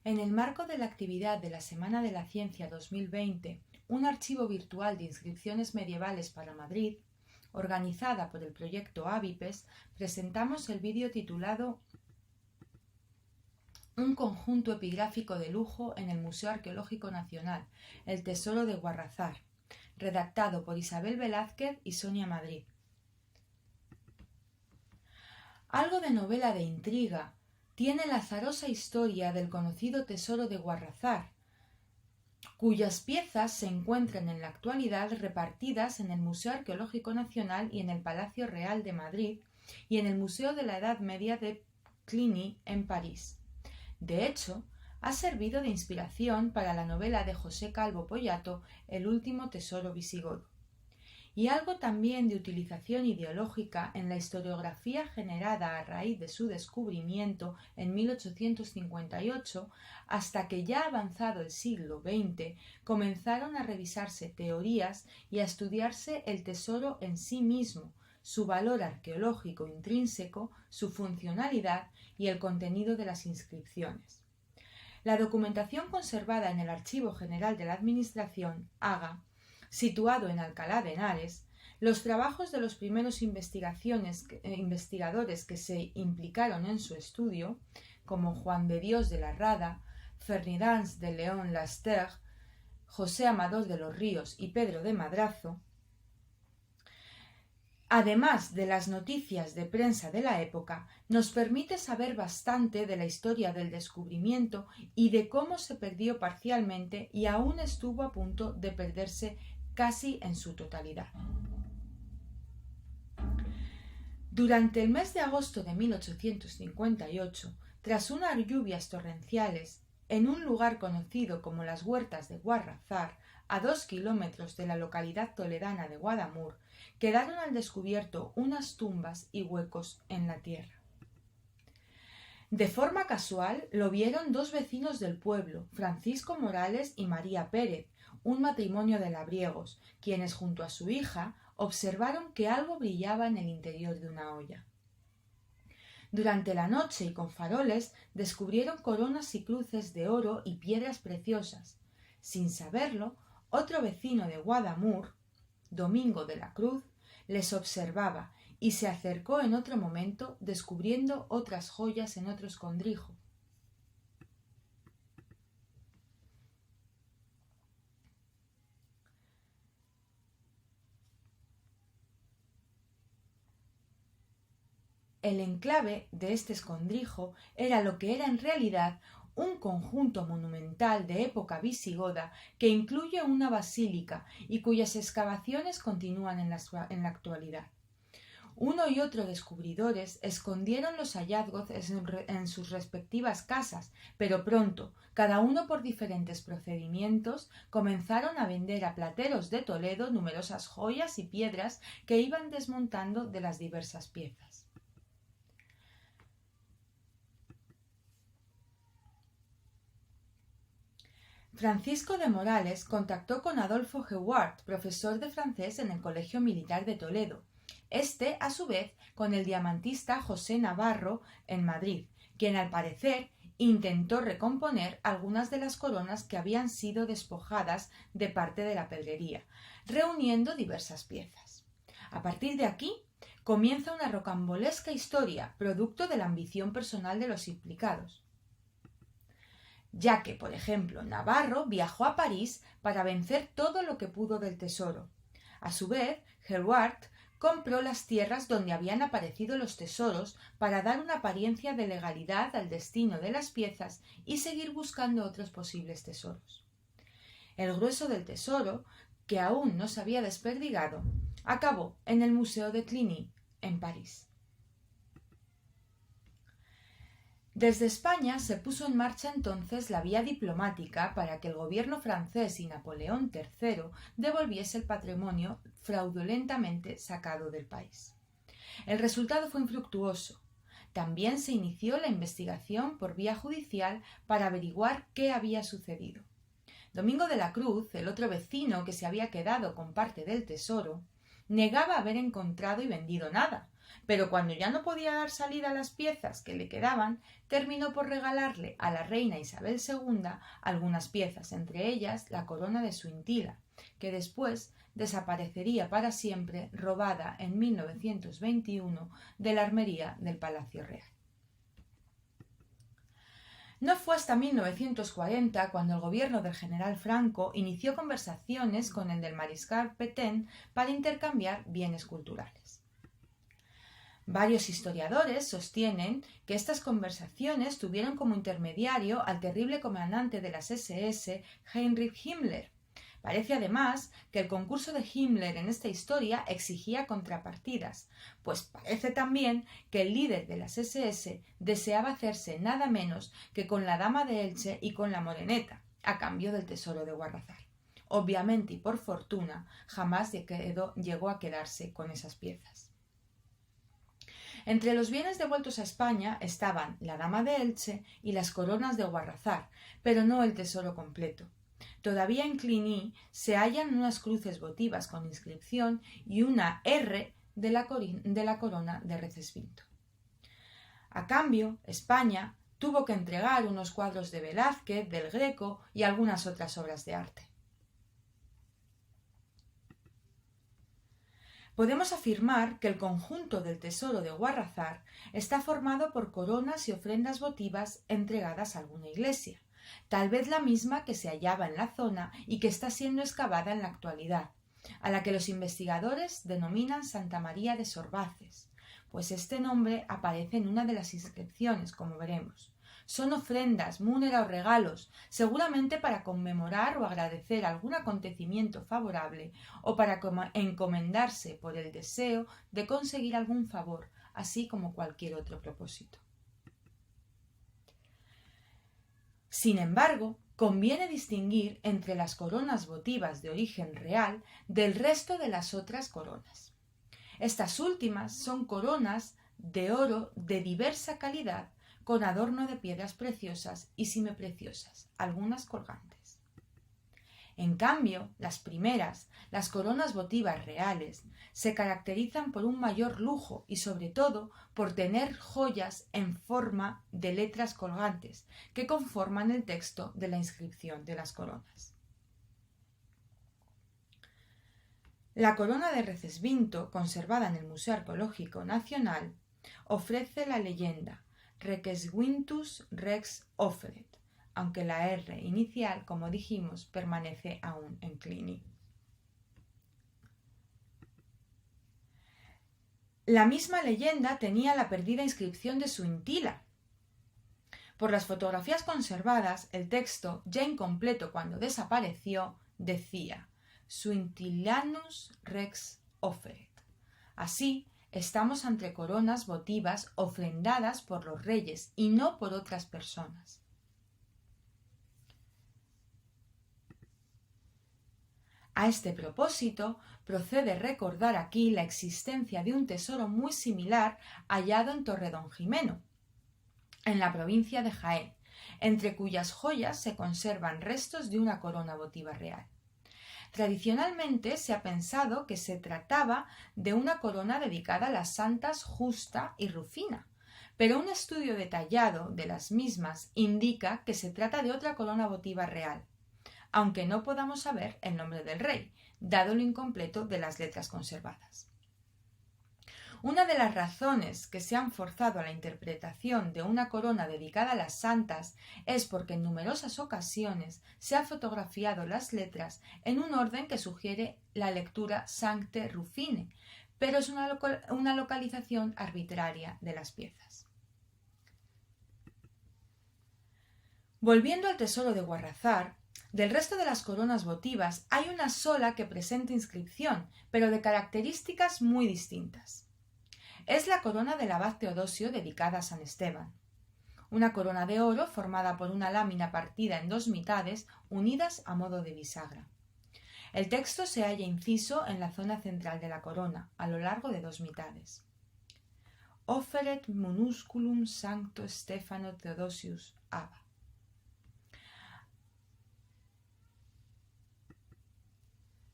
En el marco de la actividad de la Semana de la Ciencia 2020, un archivo virtual de inscripciones medievales para Madrid, organizada por el proyecto Avipes, presentamos el vídeo titulado Un conjunto epigráfico de lujo en el Museo Arqueológico Nacional, el Tesoro de Guarrazar, redactado por Isabel Velázquez y Sonia Madrid. Algo de novela de intriga tiene la azarosa historia del conocido Tesoro de Guarrazar, cuyas piezas se encuentran en la actualidad repartidas en el Museo Arqueológico Nacional y en el Palacio Real de Madrid y en el Museo de la Edad Media de Cluny en París. De hecho, ha servido de inspiración para la novela de José Calvo Pollato, El último tesoro visigodo, y algo también de utilización ideológica en la historiografía generada a raíz de su descubrimiento en 1858, hasta que ya avanzado el siglo XX comenzaron a revisarse teorías y a estudiarse el tesoro en sí mismo, su valor arqueológico intrínseco, su funcionalidad y el contenido de las inscripciones. La documentación conservada en el Archivo General de la Administración, AGA, situado en Alcalá de Henares, los trabajos de los primeros investigadores que se implicaron en su estudio, como Juan de Dios de la Rada, Ferdinand de León Laster, José Amador de los Ríos y Pedro de Madrazo, además de las noticias de prensa de la época, nos permite saber bastante de la historia del descubrimiento y de cómo se perdió parcialmente y aún estuvo a punto de perderse casi en su totalidad. Durante el mes de agosto de 1858, tras unas lluvias torrenciales, en un lugar conocido como las Huertas de Guarrazar, a 2 kilómetros de la localidad toledana de Guadamur, quedaron al descubierto unas tumbas y huecos en la tierra. De forma casual lo vieron dos vecinos del pueblo, Francisco Morales y María Pérez, un matrimonio de labriegos, quienes junto a su hija observaron que algo brillaba en el interior de una olla. Durante la noche y con faroles descubrieron coronas y cruces de oro y piedras preciosas. Sin saberlo, otro vecino de Guadamur, Domingo de la Cruz, les observaba y se acercó en otro momento descubriendo otras joyas en otro escondrijo. El enclave de este escondrijo era lo que era en realidad un conjunto monumental de época visigoda que incluye una basílica y cuyas excavaciones continúan en la actualidad. Uno y otro descubridores escondieron los hallazgos en sus respectivas casas, pero pronto, cada uno por diferentes procedimientos, comenzaron a vender a plateros de Toledo numerosas joyas y piedras que iban desmontando de las diversas piezas. Francisco de Morales contactó con Adolfo Hewart, profesor de francés en el Colegio Militar de Toledo. Este, a su vez, con el diamantista José Navarro en Madrid, quien al parecer intentó recomponer algunas de las coronas que habían sido despojadas de parte de la pedrería, reuniendo diversas piezas. A partir de aquí comienza una rocambolesca historia, producto de la ambición personal de los implicados, ya que, por ejemplo, Navarro viajó a París para vencer todo lo que pudo del tesoro. A su vez, Hewart compró las tierras donde habían aparecido los tesoros para dar una apariencia de legalidad al destino de las piezas y seguir buscando otros posibles tesoros. El grueso del tesoro, que aún no se había desperdigado, acabó en el Museo de Cluny, en París. Desde España se puso en marcha entonces la vía diplomática para que el gobierno francés y Napoleón III devolviese el patrimonio fraudulentamente sacado del país. El resultado fue infructuoso. También se inició la investigación por vía judicial para averiguar qué había sucedido. Domingo de la Cruz, el otro vecino que se había quedado con parte del tesoro, negaba haber encontrado y vendido nada, pero cuando ya no podía dar salida a las piezas que le quedaban, terminó por regalarle a la reina Isabel II algunas piezas, entre ellas la corona de Suintila, que después desaparecería para siempre, robada en 1921 de la armería del Palacio Real. No fue hasta 1940 cuando el gobierno del general Franco inició conversaciones con el del mariscal Pétain para intercambiar bienes culturales. Varios historiadores sostienen que estas conversaciones tuvieron como intermediario al terrible comandante de las SS, Heinrich Himmler. Parece además que el concurso de Himmler en esta historia exigía contrapartidas, pues parece también que el líder de las SS deseaba hacerse nada menos que con la dama de Elche y con la moreneta, a cambio del tesoro de Guarrazar. Obviamente y por fortuna jamás llegó a quedarse con esas piezas. Entre los bienes devueltos a España estaban la dama de Elche y las coronas de Guarrazar, pero no el tesoro completo. Todavía en Cluny se hallan unas cruces votivas con inscripción y una R de la corona de Recesvinto. A cambio, España tuvo que entregar unos cuadros de Velázquez, del Greco y algunas otras obras de arte. Podemos afirmar que el conjunto del tesoro de Guarrazar está formado por coronas y ofrendas votivas entregadas a alguna iglesia, tal vez la misma que se hallaba en la zona y que está siendo excavada en la actualidad, a la que los investigadores denominan Santa María de Sorbaces, pues este nombre aparece en una de las inscripciones, como veremos. Son ofrendas, múnera o regalos, seguramente para conmemorar o agradecer algún acontecimiento favorable o para encomendarse por el deseo de conseguir algún favor, así como cualquier otro propósito. Sin embargo, conviene distinguir entre las coronas votivas de origen real del resto de las otras coronas. Estas últimas son coronas de oro de diversa calidad con adorno de piedras preciosas y semipreciosas, algunas colgantes. En cambio, las primeras, las coronas votivas reales, se caracterizan por un mayor lujo y sobre todo por tener joyas en forma de letras colgantes que conforman el texto de la inscripción de las coronas. La corona de Recesvinto, conservada en el Museo Arqueológico Nacional, ofrece la leyenda Requesvintus Rex Offeret, aunque la R inicial, como dijimos, permanece aún en Cluny. La misma leyenda tenía la perdida inscripción de Suintila. Por las fotografías conservadas, el texto, ya incompleto cuando desapareció, decía Suintilanus Rex Offeret. Así, estamos ante coronas votivas ofrendadas por los reyes y no por otras personas. A este propósito, procede recordar aquí la existencia de un tesoro muy similar hallado en Torredonjimeno, en la provincia de Jaén, entre cuyas joyas se conservan restos de una corona votiva real. Tradicionalmente se ha pensado que se trataba de una corona dedicada a las santas Justa y Rufina, pero un estudio detallado de las mismas indica que se trata de otra corona votiva real, aunque no podamos saber el nombre del rey, dado lo incompleto de las letras conservadas. Una de las razones que se han forzado a la interpretación de una corona dedicada a las santas es porque en numerosas ocasiones se han fotografiado las letras en un orden que sugiere la lectura Sancte Rufine, pero es una localización arbitraria de las piezas. Volviendo al tesoro de Guarrazar, del resto de las coronas votivas hay una sola que presenta inscripción, pero de características muy distintas. Es la corona del abad Teodosio dedicada a San Esteban. Una corona de oro formada por una lámina partida en dos mitades unidas a modo de bisagra. El texto se halla inciso en la zona central de la corona, a lo largo de dos mitades. Offeret minusculum sancto Stefano Theodosius Abba.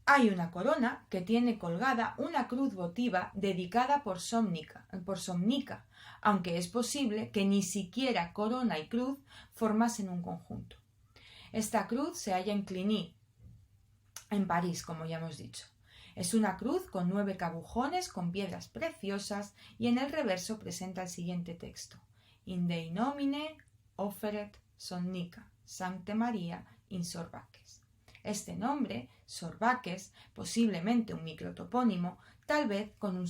Hay una corona que tiene colgada una cruz votiva dedicada por Somnica, aunque es posible que ni siquiera corona y cruz formasen un conjunto. Esta cruz se halla en Cluny, en París, como ya hemos dicho. Es una cruz con 9 cabujones con piedras preciosas y en el reverso presenta el siguiente texto: In Dei nomine offeret somnica, Sancte Maria in Sorbaques. Este nombre, Sorbaques, posiblemente un microtopónimo, tal vez con un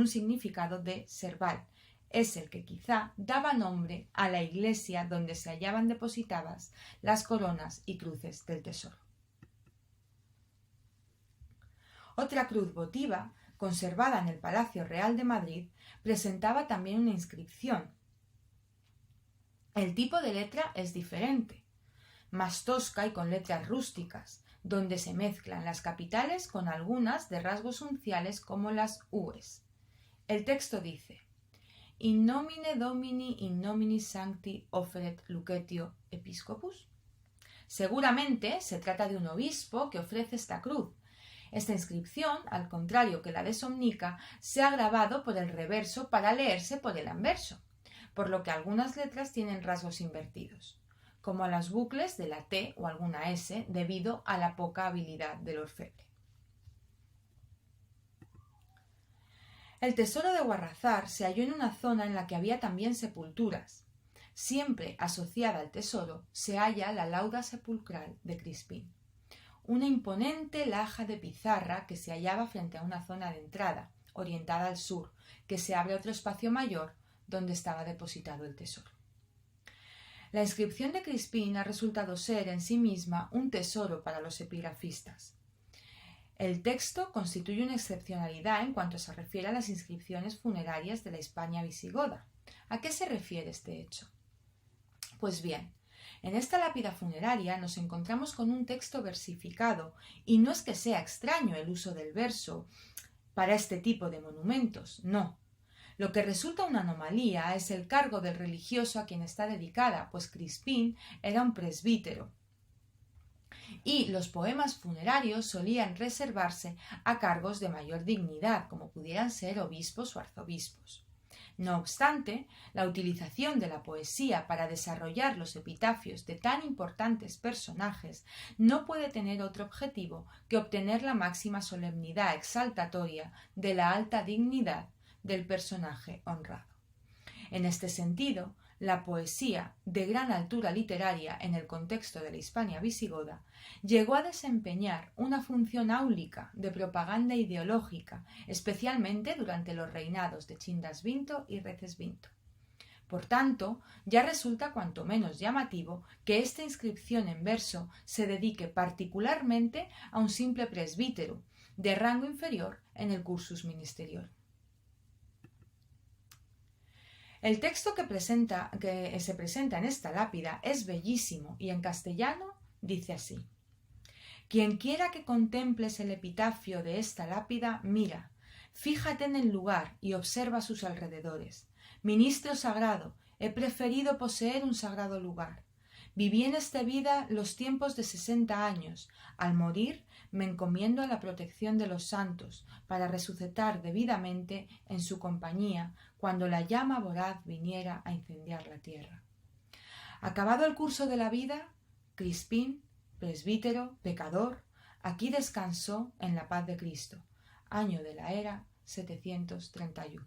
significado de serval, es el que quizá daba nombre a la iglesia donde se hallaban depositadas las coronas y cruces del tesoro. Otra cruz votiva, conservada en el Palacio Real de Madrid, presentaba también una inscripción. El tipo de letra es diferente, más tosca y con letras rústicas, donde se mezclan las capitales con algunas de rasgos unciales como las ues. El texto dice: In nomine Domini in nomini Sancti offeret Lucretio Episcopus. Seguramente se trata de un obispo que ofrece esta cruz. Esta inscripción, al contrario que la de Somnica, se ha grabado por el reverso para leerse por el anverso, por lo que algunas letras tienen rasgos invertidos, como las bucles de la T o alguna S, debido a la poca habilidad del orfebre. El tesoro de Guarrazar se halló en una zona en la que había también sepulturas. Siempre asociada al tesoro se halla la lauda sepulcral de Crispín, una imponente laja de pizarra que se hallaba frente a una zona de entrada, orientada al sur, que se abre otro espacio mayor donde estaba depositado el tesoro. La inscripción de Crispín ha resultado ser en sí misma un tesoro para los epigrafistas. El texto constituye una excepcionalidad en cuanto se refiere a las inscripciones funerarias de la Hispania visigoda. ¿A qué se refiere este hecho? Pues bien, en esta lápida funeraria nos encontramos con un texto versificado, y no es que sea extraño el uso del verso para este tipo de monumentos, no. Lo que resulta una anomalía es el cargo del religioso a quien está dedicada, pues Crispín era un presbítero. Y los poemas funerarios solían reservarse a cargos de mayor dignidad, como pudieran ser obispos o arzobispos. No obstante, la utilización de la poesía para desarrollar los epitafios de tan importantes personajes no puede tener otro objetivo que obtener la máxima solemnidad exaltatoria de la alta dignidad del personaje honrado. En este sentido, la poesía, de gran altura literaria en el contexto de la Hispania visigoda, llegó a desempeñar una función áulica de propaganda ideológica, especialmente durante los reinados de Chindasvinto y Recesvinto. Por tanto, ya resulta cuanto menos llamativo que esta inscripción en verso se dedique particularmente a un simple presbítero, de rango inferior en el cursus ministerial. El texto que se presenta en esta lápida es bellísimo y en castellano dice así: Quien quiera que contemples el epitafio de esta lápida, mira, fíjate en el lugar y observa sus alrededores. Ministro sagrado, he preferido poseer un sagrado lugar. Viví en esta vida los tiempos de 60 años. Al morir me encomiendo a la protección de los santos, para resucitar debidamente en su compañía cuando la llama voraz viniera a incendiar la tierra. Acabado el curso de la vida, Crispín, presbítero, pecador, aquí descansó en la paz de Cristo, año de la era 731.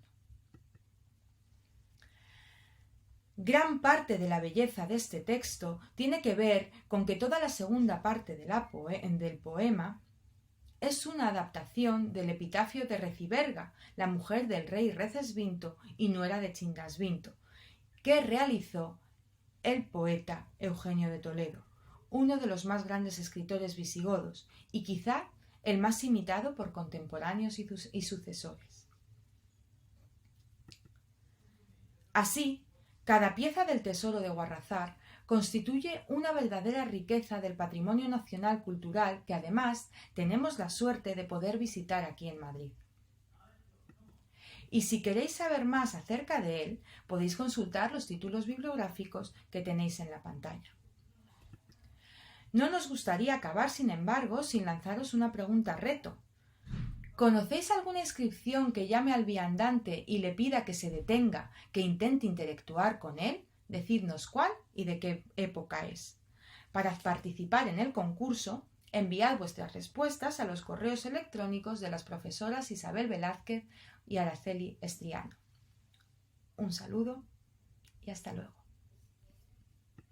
Gran parte de la belleza de este texto tiene que ver con que toda la segunda parte del poema es una adaptación del epitafio de Reciberga, la mujer del rey Recesvinto y nuera de Chindasvinto, que realizó el poeta Eugenio de Toledo, uno de los más grandes escritores visigodos y quizá el más imitado por contemporáneos y sucesores. Así, cada pieza del tesoro de Guarrazar constituye una verdadera riqueza del patrimonio nacional cultural que además tenemos la suerte de poder visitar aquí en Madrid. Y si queréis saber más acerca de él, podéis consultar los títulos bibliográficos que tenéis en la pantalla. No nos gustaría acabar, sin embargo, sin lanzaros una pregunta reto. ¿Conocéis alguna inscripción que llame al viandante y le pida que se detenga, que intente interactuar con él? Decidnos cuál y de qué época es. Para participar en el concurso, enviad vuestras respuestas a los correos electrónicos de las profesoras Isabel Velázquez y Araceli Estriano. Un saludo y hasta luego.